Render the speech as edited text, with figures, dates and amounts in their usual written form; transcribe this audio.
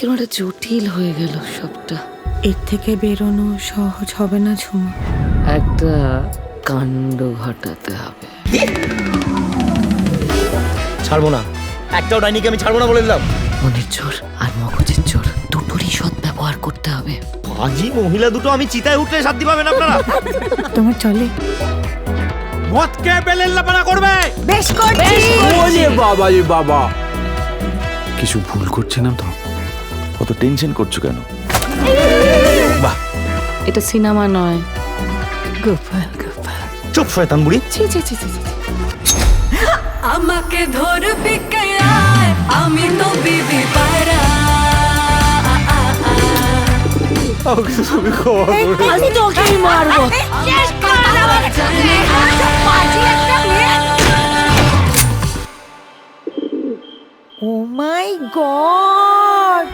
কেমন একটা জটিল হয়ে গেল সবটা। এর থেকে বেরোনো সহজ হবে না ঝুমা। একটা কাণ্ড ঘটাতে হবে। ছাড়বো না, একটাও ডাইনিকে আমি ছাড়বো না বলে দিলাম। মনের জোর আর মগজের জোর দুটোরই সৎ ব্যবহার করতে হবে। আজই মহিলা দুটো আমি চিতায় উঠলে শান্তি পাবেন আপনারা। তোমার চলে? মদ কে বেলেন লাপানা করবে? বেশ করছি। ওরে বাবা রে বাবা, কিছু ভুল করছিলাম তো? অত টেনশন করছো কেন? এটা সিনেমা নয়। গোপাল গোপাল। চুপ শয়তান বুড়ি। ছি ছি ছি ছি ছি। আমাকে ধরবি কেয়ায়, আমি তো বিবি পায়রা। আমি তোকেই মারবো। ও মাই গড,